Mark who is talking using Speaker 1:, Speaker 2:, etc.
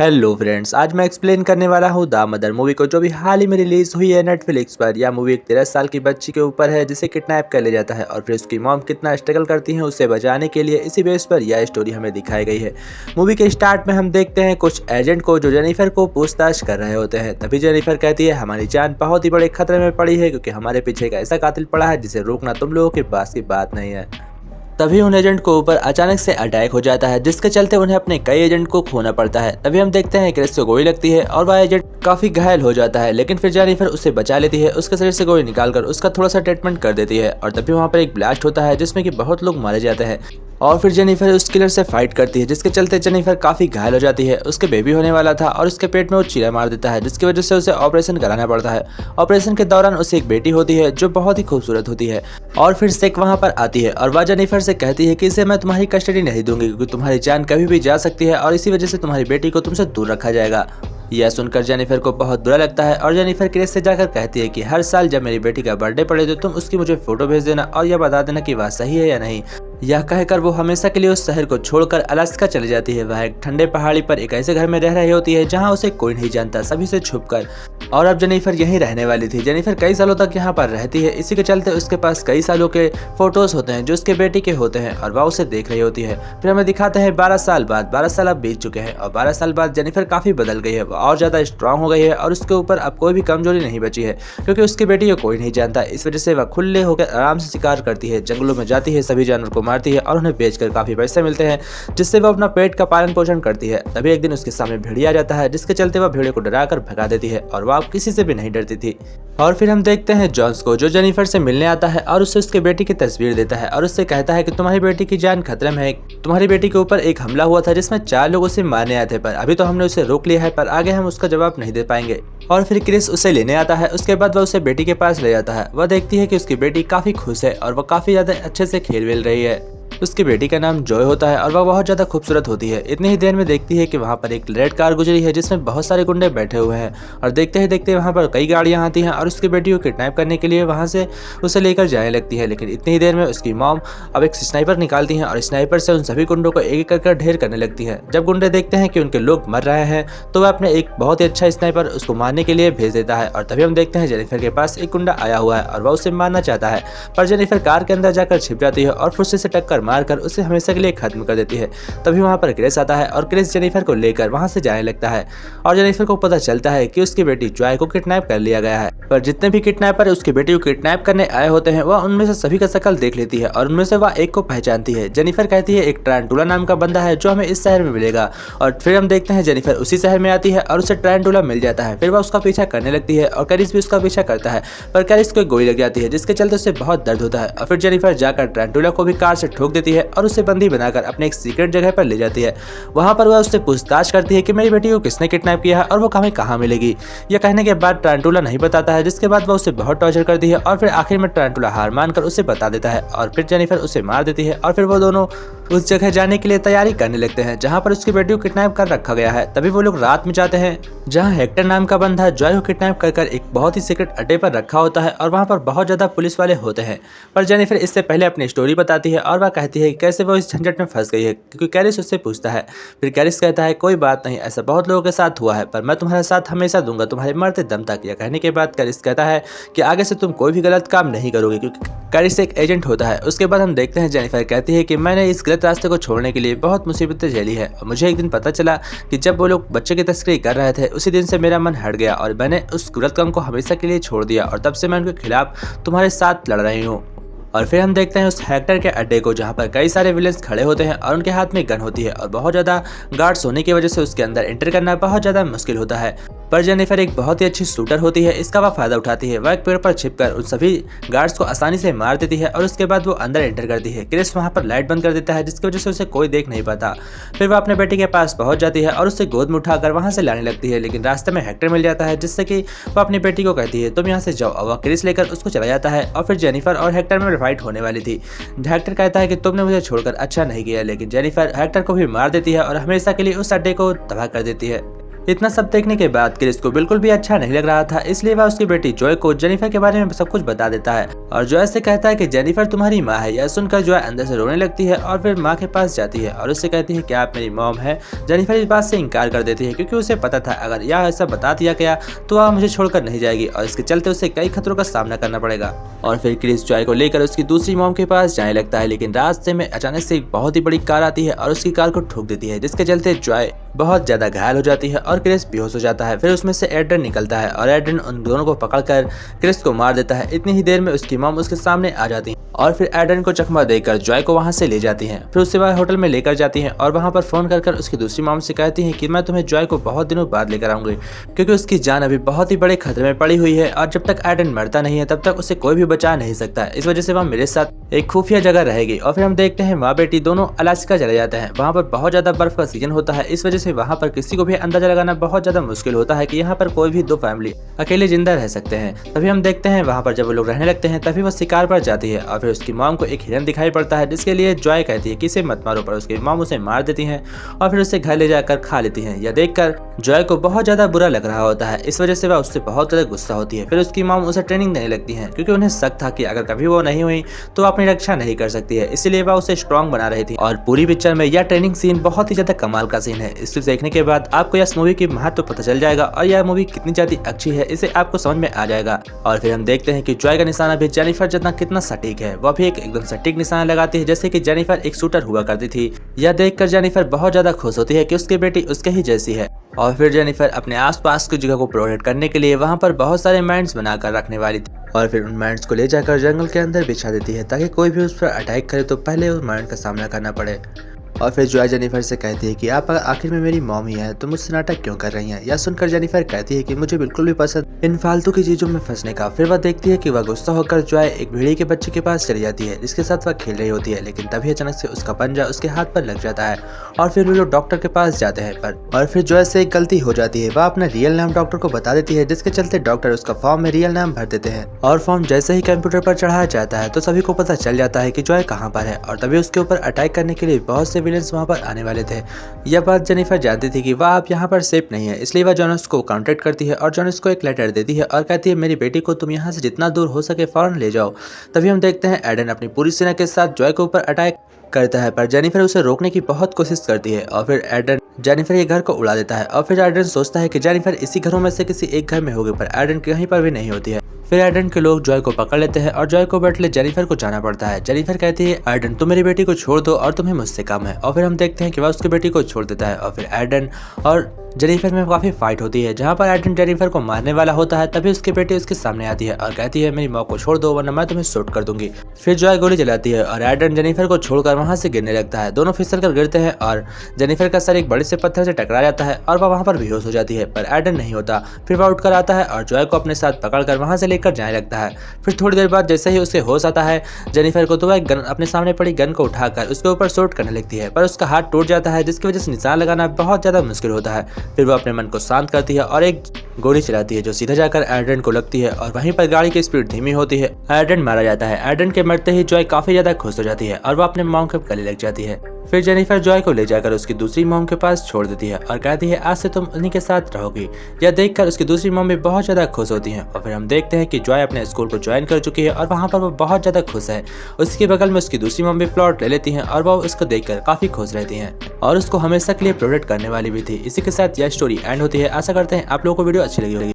Speaker 1: Hello friends, आज मैं explain करने वाला हूँ द मदर मूवी को, जो भी हाल ही में रिलीज हुई है नेटफ्लिक्स पर। यह मूवी एक 13 साल की बच्ची के ऊपर है जिसे किडनैप कर लिया जाता है और फिर उसकी मॉम कितना स्ट्रगल करती है उसे बचाने के लिए। इसी बेस पर यह स्टोरी हमें दिखाई गई है। मूवी के स्टार्ट में हम देखते हैं कुछ एजेंट को जो जेनिफर को पूछताछ कर रहे होते हैं। तभी जेनिफर कहती है हमारी जान बहुत ही बड़े खतरे में पड़ी है क्योंकि हमारे पीछे एक ऐसा कातिल पड़ा है जिसे रोकना तुम लोगों के पास की बात नहीं है। तभी उन एजेंट को ऊपर अचानक से अटैक हो जाता है जिसके चलते उन्हें अपने कई एजेंट को खोना पड़ता है। तभी हम देखते हैं क्रिस को गोली लगती है और वह एजेंट काफी घायल हो जाता है, लेकिन फिर जेनिफर उसे बचा लेती है। उसके शरीर से गोली निकालकर उसका थोड़ा सा ट्रीटमेंट कर देती है और तभी वहाँ पर एक ब्लास्ट होता है जिसमें कि बहुत लोग मारे जाते हैं और फिर जेनिफर उस किलर से फाइट करती है जिसके चलते जेनिफर काफी घायल हो जाती है। उसके बेबी होने वाला था और उसके पेट में वो चीरा मार देता है जिसकी वजह से उसे ऑपरेशन कराना पड़ता है। ऑपरेशन के दौरान उसे एक बेटी होती है जो बहुत ही खूबसूरत होती है और फिर सेक वहाँ पर आती है और वह जेनिफर से कहती है कि इसे मैं तुम्हारी कस्टडी नहीं दूंगी क्योंकि तुम्हारी जान कभी भी जा सकती है और इसी वजह से तुम्हारी बेटी को तुमसे दूर रखा जाएगा। यह सुनकर जेनिफर को बहुत बुरा लगता है और जेनिफर क्रिस से जाकर कहती है कि हर साल जब मेरी बेटी का बर्थडे पड़े तो तुम उसकी मुझे फोटो भेज देना और यह बता देना कि वह सही है या नहीं। यह कहकर वो हमेशा के लिए उस शहर को छोड़कर अलास्का चली जाती है। वह एक ठंडे पहाड़ी पर एक ऐसे घर में रह रही होती है जहां उसे कोई नहीं जानता, सभी से छुपकर। और अब जेनिफर यहीं रहने वाली थी। जेनिफर कई सालों तक यहाँ पर रहती है, इसी के चलते उसके पास कई सालों के फोटोज होते हैं जो उसके बेटी के होते हैं और वह उसे देख रही होती है। फिर हमें दिखाते हैं 12 साल बाद। 12 साल अब बीत चुके हैं और 12 साल बाद जेनिफर काफी बदल गई है, और ज्यादा स्ट्रांग हो गई है और उसके ऊपर अब कोई भी कमजोरी नहीं बची है क्योंकि उसकी बेटी को कोई नहीं जानता। इस वजह से वह खुले होकर आराम से शिकार करती है, जंगलों में जाती है, सभी जानवर को मारती है और उन्हें बेचकर काफी पैसे मिलते हैं जिससे वह अपना पेट का पालन पोषण करती है। तभी एक दिन उसके सामने भेड़िया आ जाता है जिसके चलते वह भेड़िया को डराकर भगा देती है और वह किसी से भी नहीं डरती थी। और फिर हम देखते हैं जॉन्स को जो जेनिफर से मिलने आता है और उसे उसके बेटी की तस्वीर देता है और उससे कहता है कि तुम्हारी बेटी की जान खतरे में है। तुम्हारी बेटी के ऊपर एक हमला हुआ था जिसमें 4 लोग उसे मारने आए थे, पर अभी तो हमने उसे रोक लिया है, पर आगे हम उसका जवाब नहीं दे पाएंगे। और फिर क्रिस उसे लेने आता है। उसके बाद वह उसे बेटी के पास ले जाता है। वह देखती है कि उसकी बेटी काफी खुश है और वह काफी ज्यादा अच्छे से खेल वेल रही है। उसकी बेटी का नाम जॉय होता है और वह बहुत ज्यादा खूबसूरत होती है। इतनी ही देर में देखती है कि वहाँ पर एक रेड कार गुजरी है जिसमें बहुत सारे गुंडे बैठे हुए हैं और देखते ही देखते वहाँ पर कई गाड़ियाँ आती हैं और उसकी बेटी को किडनैप करने के लिए वहाँ से उसे लेकर जाने लगती है। लेकिन इतनी ही देर में उसकी मॉम अब एक स्नाइपर निकालती है और स्नाइपर से उन सभी गुंडों को एक एक कर ढेर करने लगती है। जब गुंडे देखते हैं कि उनके लोग मर रहे हैं तो वह अपने एक बहुत ही अच्छा स्नाइपर उसको मारने के लिए भेज देता है और तभी हम देखते हैं जेनिफर के पास एक गुंडा आया हुआ है और वह उसे मारना चाहता है, पर जेनिफर कार के अंदर जाकर छिप जाती है और फुर्से से टक्कर मारकर उसे हमेशा के लिए खत्म कर देती है। तभी वहाँ पर क्रिस आता है और क्रिस जेनिफर को लेकर वहाँ से जाने लगता है और जेनिफर को पता चलता है कि उसकी बेटी जॉय को किडनैप कर लिया गया है। पर जितने भी किडनैपर उसकी बेटी को किडनैप करने आए होते हैं वह उनमें से सभी का शक्ल देख लेती है और उनमें से वह एक को पहचानती है। जेनिफर कहती है एक टारंटुला नाम का बंदा है जो हमें इस शहर में मिलेगा, और फिर हम देखते हैं जेनिफर उसी शहर में आती है और उसे टारंटुला मिल जाता है। फिर वह उसका पीछा करने लगती है और कैरिस भी उसका पीछा करता है, पर कैरिस को गोली लग जाती है जिसके चलते उसे बहुत दर्द होता है। और फिर जेनिफर जाकर टारंटुला को भी कार से ठोक देती है और उसे बंदी बनाकर अपने एक सीक्रेट जगह पर ले जाती है। वहां पर वह उससे पूछताछ करती है कि मेरी बेटी को किसने किडनैप किया है और वो हमें कहाँ मिलेगी। यह कहने के बाद टारंटुला नहीं बताता है, जिसके बाद वह उसे बहुत टॉर्चर करती है और फिर आखिर में टारंटुला हार मानकर उसे बता देता है और फिर जेनिफर उसे मार देती है और फिर वो दोनों उस जगह जाने के लिए तैयारी करने लगते हैं जहां पर उसकी बेटी को किडनैप कर रखा गया है। तभी वो लोग रात में जाते हैं जहां हेक्टर नाम का बंदा जॉय को किडनैप कर एक बहुत ही सीक्रेट अड्डे पर रखा होता है और वहां पर बहुत ज्यादा पुलिस वाले होते हैं। पर जेनिफर इससे पहले अपनी स्टोरी बताती है और वह कहती है कैसे वो इस झंझट में फंस गई है, क्योंकि कैरिस उससे पूछता है। फिर कैरिस कहता है कोई बात नहीं, ऐसा बहुत लोगों के साथ हुआ है, पर मैं तुम्हारा साथ हमेशा दूंगा तुम्हारे मरते दम तक। यह कहने के बाद कैरिस कहता है कि आगे से तुम कोई भी गलत काम नहीं करोगे, क्योंकि कैरिस एक एजेंट होता है। उसके बाद हम देखते हैं जेनिफर कहती है कि मैंने इस गलत रास्ते को छोड़ने के लिए बहुत मुसीबतें झेली है और मुझे एक दिन पता चला कि जब वो लोग बच्चे की तस्करी कर रहे थे उसी दिन से मेरा मन हट गया और मैंने उस गलत काम को हमेशा के लिए छोड़ दिया और तब से मैं उनके खिलाफ तुम्हारे साथ लड़ रही हूँ। और फिर हम देखते हैं उस हेक्टर के अड्डे को जहाँ पर कई सारे विलेंस खड़े होते हैं और उनके हाथ में गन होती है और बहुत ज़्यादा गार्ड्स होने की वजह से उसके अंदर एंटर करना बहुत ज़्यादा मुश्किल होता है। पर जेनिफर एक बहुत ही अच्छी शूटर होती है, इसका वह फायदा उठाती है। वह एक पेड़ पर छिपकर उन सभी गार्ड्स को आसानी से मार देती है और उसके बाद वो अंदर एंटर करती है। क्रिस वहाँ पर लाइट बंद कर देता है जिसकी वजह से उसे कोई देख नहीं पाता। फिर वह अपने बेटी के पास पहुँच जाती है और उसे गोद में उठाकर वहाँ से लाने लगती है, लेकिन रास्ते में हेक्टर मिल जाता है जिससे कि वह अपनी बेटी को कहती है तुम यहाँ से जाओ, और वह क्रिस लेकर उसको चला जाता है। और फिर जेनिफर और हेक्टर में फाइट होने वाली थी। हेक्टर कहता है कि तुमने मुझे छोड़कर अच्छा नहीं किया, लेकिन जेनिफर हेक्टर को भी मार देती है और हमेशा के लिए उस अड्डे को तबाह कर देती है। इतना सब देखने के बाद क्रिस को बिल्कुल भी अच्छा नहीं लग रहा था, इसलिए वह उसकी बेटी जॉय को जेनिफर के बारे में सब कुछ बता देता है और जॉय से कहता है कि जेनिफर तुम्हारी माँ है। यह सुनकर जॉय अंदर से रोने लगती है और फिर माँ के पास जाती है और उससे कहती है कि आप मेरी मॉम है। जेनिफर इस बात से इनकार कर देती है क्योंकि उसे पता था अगर यह ऐसा बता दिया गया तो वह मुझे छोड़कर नहीं जाएगी और इसके चलते उसे कई खतरों का सामना करना पड़ेगा। और फिर क्रिस जॉय को लेकर उसकी दूसरी मॉम के पास जाने लगता है, लेकिन रास्ते में अचानक से एक बहुत ही बड़ी कार आती है और उसकी कार को ठोक देती है, जिसके चलते जॉय बहुत ज्यादा घायल हो जाती है और क्रिस बेहोश हो जाता है। फिर उसमें से एड्रिन निकलता है और एड्रिन उन दोनों को पकड़कर क्रिस को मार देता है। इतनी ही देर में उसकी मॉम उसके सामने आ जाती है और फिर एड्रिन को चकमा देकर जॉय को वहां से ले जाती हैं। फिर उससे वह होटल में लेकर जाती हैं और वहां पर फोन कर उसकी दूसरी मॉम से कहती हैं कि मैं तुम्हें जॉय को बहुत दिनों बाद लेकर आऊंगी क्योंकि उसकी जान अभी बहुत ही बड़े खतरे में पड़ी हुई है और जब तक एड्रिन मरता नहीं है तब तक उसे कोई भी बचा नहीं सकता। इस वजह से वह मेरे साथ एक खुफिया जगह रहेगी। और फिर हम देखते हैं माँ बेटी दोनों अलास्का चले जाते हैं। वहाँ पर बहुत ज्यादा बर्फ का सीजन होता है, इस वजह से वहाँ पर किसी को भी अंदाजा लगाना बहुत ज्यादा मुश्किल होता है कि यहाँ पर कोई भी दो फैमिली अकेले जिंदा रह सकते हैं। तभी हम देखते हैं वहाँ पर जब वो लोग रहने लगते हैं तभी वो शिकार पर जाती है और फिर उसकी मॉम को एक हिरन दिखाई पड़ता है, जिसके लिए जॉय कहती है कि इसे मत मारो, पर उसकी मॉम उसे मार देती है और फिर उसे घर ले जाकर खा लेती है। यह देखकर जॉय को बहुत ज्यादा बुरा लग रहा होता है, इस वजह से वह उससे बहुत ज्यादा गुस्सा होती है। फिर उसकी मॉम उसे ट्रेनिंग देने लगती है क्योंकि उन्हें शक था कि अगर कभी वो नहीं हुई तो अपनी रक्षा नहीं कर सकती है, इसलिए वह उसे स्ट्रॉन्ग बना रही थी। और पूरी पिक्चर में यह ट्रेनिंग सीन बहुत ही ज्यादा कमाल का सीन है। इसे देखने के बाद आपको इस मूवी की महत्व पता चल जाएगा और यह मूवी कितनी ज्यादा अच्छी है इसे आपको समझ में आ जाएगा। और फिर हम देखते हैं कि जॉय का निशाना भी जेनिफर जितना कितना सटीक है। वह भी एक एकदम सटीक निशाना लगाती है जैसे कि जेनिफर एक शूटर हुआ करती थी। यह देखकर जेनिफर बहुत ज्यादा खुश होती है कि उसकी बेटी उसके ही जैसी है। और फिर जेनिफर अपने आसपास की जगह को प्रोटेक्ट करने के लिए वहां पर बहुत सारे माइंड्स बनाकर रखने वाली थी और फिर उन माइंड्स को ले जाकर जंगल के अंदर बिछा देती है ताकि कोई भी उस पर अटैक करे तो पहले उस माइंड का सामना करना पड़े। और फिर जॉय जेनिफर से कहती है कि आप आखिर में मेरी मॉम ही है तो मुझसे नाटक क्यों कर रही हैं। यह सुनकर जेनिफर कहती है कि मुझे बिल्कुल भी पसंद इन फालतू की चीजों में फंसने का। फिर वह देखती है कि वह गुस्सा होकर जॉय एक भेड़िए के बच्चे के पास चली जाती है जिसके साथ वह खेल रही होती है, लेकिन तभी अचानक से उसका पंजा उसके हाथ पर लग जाता है और फिर वो लोग डॉक्टर के पास जाते हैं। और फिर जॉय से एक गलती हो जाती है, वह अपना रियल नाम डॉक्टर को बता देती है जिसके चलते डॉक्टर उसका फॉर्म में रियल नाम भर देते हैं और फॉर्म जैसे ही कंप्यूटर पर चढ़ाया जाता है तो सभी को पता चल जाता है कि जॉय कहाँ पर है और तभी उसके ऊपर अटैक करने के लिए बहुत से विलेंस वहाँ पर आने वाले थे। यह बात जेनिफर जानती थी कि वह आप यहाँ पर सेफ नहीं है, इसलिए वह जॉनस को कांटेक्ट करती है और जॉनस को एक लेटर देती है और कहती है मेरी बेटी को तुम यहाँ से जितना दूर हो सके फौरन ले जाओ। तभी हम देखते हैं एडन अपनी पूरी सेना के साथ जॉय के ऊपर अटैक करता है, पर जेनिफर उसे रोकने की बहुत कोशिश करती है और फिर एडन जेनिफर के घर को उड़ा देता है। और फिर एडन सोचता है कि जेनिफर इसी घरों में से किसी एक घर में होगी, पर एडन कहीं पर भी नहीं होती है। फिर एडन के लोग जॉय को पकड़ लेते हैं और जॉय को बदले जेनिफर को जाना पड़ता है। जेनिफर कहती है एडन तुम मेरी बेटी को छोड़ दो और तुम्हें मुझसे काम है। और फिर हम देखते हैं कि वह उसकी बेटी को छोड़ देता है और फिर एडन और जेनिफर में काफी फाइट होती है जहाँ पर एडन जेनिफर को मारने वाला होता है। तभी उसकी बेटी उसके सामने आती है और कहती है मेरी माँ को छोड़ दो वरना मैं तुम्हें शूट कर दूंगी। फिर जॉय गोली चलाती है और एडन जेनिफर को छोड़कर वहां से गिरने लगता है। दोनों फिसल कर गिरते हैं और जेनिफर का सर एक बड़े से पत्थर से टकरा जाता है और वह वहां पर बेहोश हो जाती है, पर एडन नहीं होता। फिर वह उठकर आता है और जॉय को अपने साथ पकड़कर वहां से लेकर जाने लगता है। फिर थोड़ी देर बाद जैसे ही उसे होश आता है जेनिफर को तो वह अपने सामने पड़ी गन को उठाकर उसके ऊपर शूट करने लगती है, पर उसका हाथ टूट जाता है जिसकी वजह से निशान लगाना बहुत ज्यादा मुश्किल होता है। फिर वह अपने मन को शांत करती है और एक गोली चलाती है जो सीधा जाकर एडन को लगती है और वहीं पर गाड़ी की स्पीड धीमी होती है। एडन मारा जाता है। एडन के मरते ही जॉय काफी ज्यादा खुश हो जाती है और वह अपने मॉम के गले लग जाती है। फिर जेनिफर जॉय को ले जाकर उसकी दूसरी मॉम के पास छोड़ देती है और कहती है आज से तुम उन्हीं के साथ रहोगी। यह देखकर उसकी दूसरी मॉम भी बहुत ज्यादा खुश होती है। और फिर हम देखते हैं कि जॉय अपने स्कूल को ज्वाइन कर चुकी है और वहाँ पर वो बहुत ज्यादा खुश है। उसके बगल में उसकी दूसरी मॉम भी प्लॉट ले लेती है और वह उसको देखकर काफी खुश रहती है और उसको हमेशा के लिए प्रोटेक्ट करने वाली भी थी। इसी के साथ यह स्टोरी एंड होती है। आशा करते हैं आप लोगों को वीडियो अच्छी लगी होगी।